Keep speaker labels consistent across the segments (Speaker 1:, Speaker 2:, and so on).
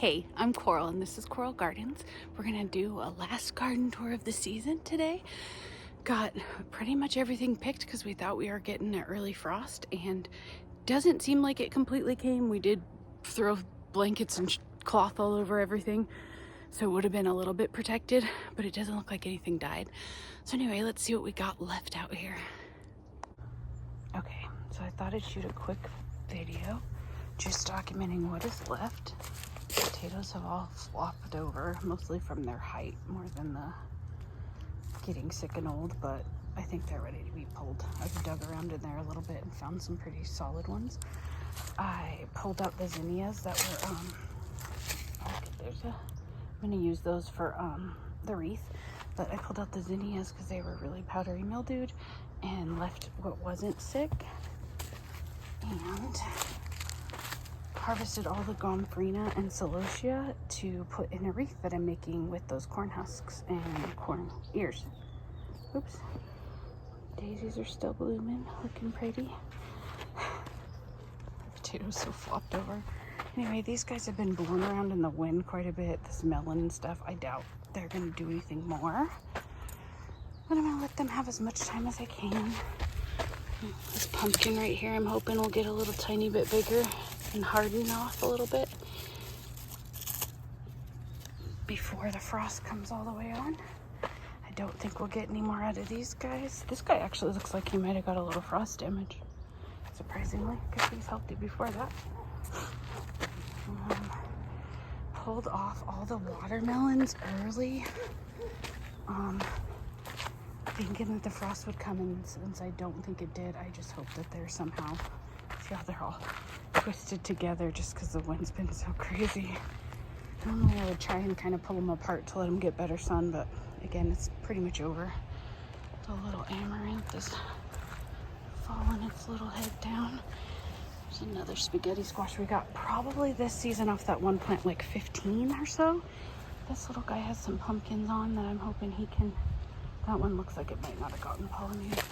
Speaker 1: Hey, I'm Coral and this is Coral Gardens. We're gonna do a last garden tour of the season today. Got pretty much everything picked because we thought we were getting an early frost, and doesn't seem like it completely came. We did throw blankets and cloth all over everything, so it would have been a little bit protected, but it doesn't look like anything died. So anyway, let's see what we got left out here. Okay, so I thought I'd shoot a quick video just documenting what is left. Potatoes have all flopped over, mostly from their height more than the getting sick and old, but I think they're ready to be pulled. I've dug around in there a little bit and found some pretty solid ones. I pulled out the zinnias that were, I'm gonna use those for the wreath, but I pulled out the zinnias because they were really powdery mildewed and left what wasn't sick, and harvested all the gomphrena and celosia to put in a wreath that I'm making with those corn husks and corn ears. Oops. Daisies are still blooming, looking pretty. The potatoes so flopped over. Anyway, these guys have been blown around in the wind quite a bit. This melon and stuff, I doubt they're gonna do anything more. But I'm gonna let them have as much time as I can. This pumpkin right here, I'm hoping will get a little tiny bit bigger and harden off a little bit before the frost comes all the way on. I don't think we'll get any more out of these guys. This guy actually looks like he might have got a little frost damage, surprisingly, because he's healthy before that. Pulled off all the watermelons early, thinking that the frost would come, and since I don't think it did, I just hope that they're somehow, see how they're all twisted together just because the wind's been so crazy. Normally I would try and kind of pull them apart to let them get better sun, but again, it's pretty much over. The little amaranth is falling its little head down. There's another spaghetti squash we got probably this season off that one plant, like 15 or so. This little guy has some pumpkins on that I'm hoping he can, that one looks like it might not have gotten pollinated,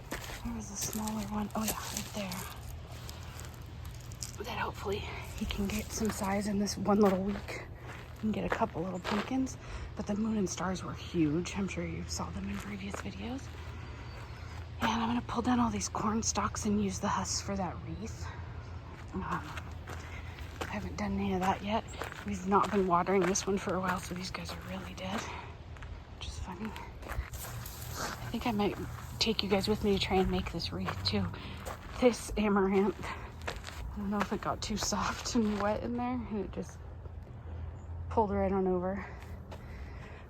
Speaker 1: but there was a smaller one. Oh yeah, right there. That hopefully he can get some size in this one little week and get a couple little pumpkins. But the moon and stars were huge. I'm sure you saw them in previous videos. And I'm gonna pull down all these corn stalks and use the husks for that wreath. I haven't done any of that yet. We've not been watering this one for a while, so these guys are really dead, which is funny. I think I might take you guys with me to try and make this wreath too. This amaranth, I don't know if it got too soft and wet in there and it just pulled right on over.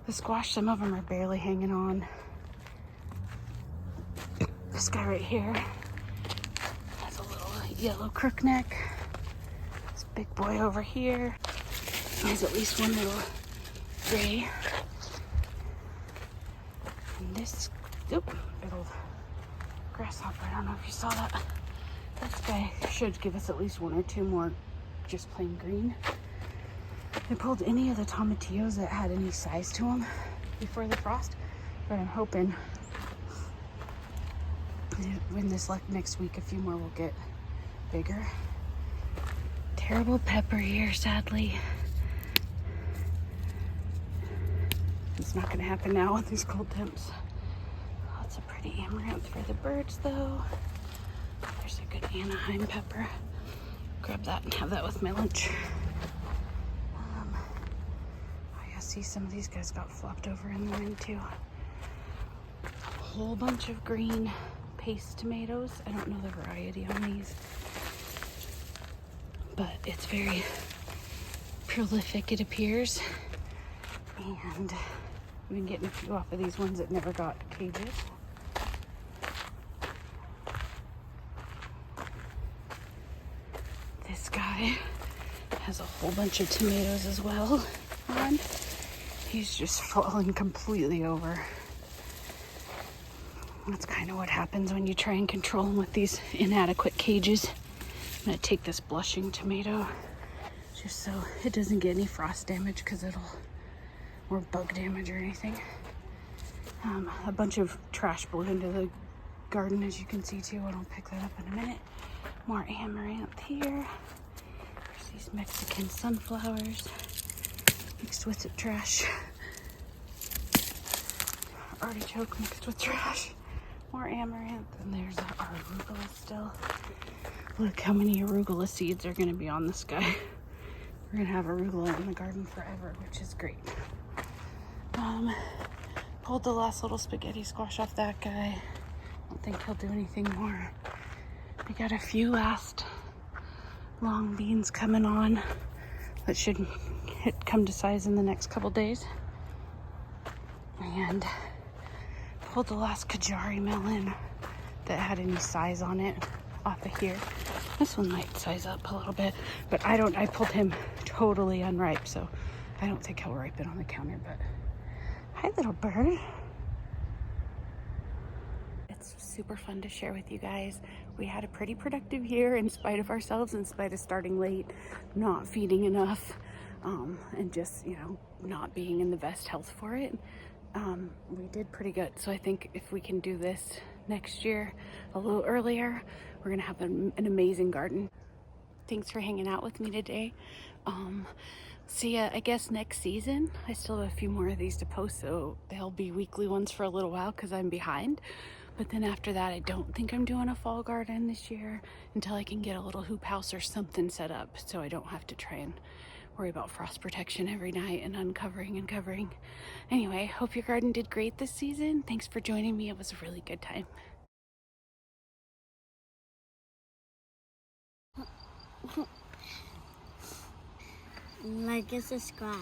Speaker 1: The squash, some of them are barely hanging on. This guy right here has a little yellow crookneck. This big boy over here has at least one little gray. And this, big old grasshopper, I don't know if you saw that. This guy should give us at least one or two more just plain green. I pulled any of the tomatillos that had any size to them before the frost, but I'm hoping when this next week a few more will get bigger. Terrible pepper here, sadly. It's not going to happen now with these cold temps. Lots of pretty amaranth for the birds though. There's a good Anaheim pepper. Grab that and have that with my lunch. I see some of these guys got flopped over in the wind too. A whole bunch of green paste tomatoes. I don't know the variety on these, but it's very prolific, it appears. And we've been getting a few off of these ones that never got cages. This guy has a whole bunch of tomatoes as well on. He's just falling completely over. That's kind of what happens when you try and control them with these inadequate cages. I'm gonna take this blushing tomato just so it doesn't get any frost damage or bug damage or anything. A bunch of trash blew into the garden, as you can see too, and I'll pick that up in a minute. More amaranth here. There's these Mexican sunflowers. mixed with the trash. Artichoke mixed with trash. More amaranth, and there's our arugula still. Look how many arugula seeds are going to be on this guy. We're going to have arugula in the garden forever, which is great. Pulled the last little spaghetti squash off that guy. I don't think he'll do anything more. We got a few last long beans coming on that should come to size in the next couple days. And pulled the last Kajari melon that had any size on it off of here. This one might size up a little bit, but I pulled him totally unripe, so I don't think he'll ripen on the counter. But hi, little bird. It's super fun to share with you guys. We had a pretty productive year in spite of ourselves, in spite of starting late, not feeding enough, and just, not being in the best health for it. We did pretty good. So I think if we can do this next year a little earlier, we're gonna have an amazing garden. Thanks for hanging out with me today. See ya, I guess, next season. I still have a few more of these to post, so they'll be weekly ones for a little while because I'm behind. But then after that, I don't think I'm doing a fall garden this year until I can get a little hoop house or something set up, so I don't have to try and worry about frost protection every night and uncovering and covering. Anyway, hope your garden did great this season. Thanks for joining me. It was a really good time.
Speaker 2: Like and subscribe.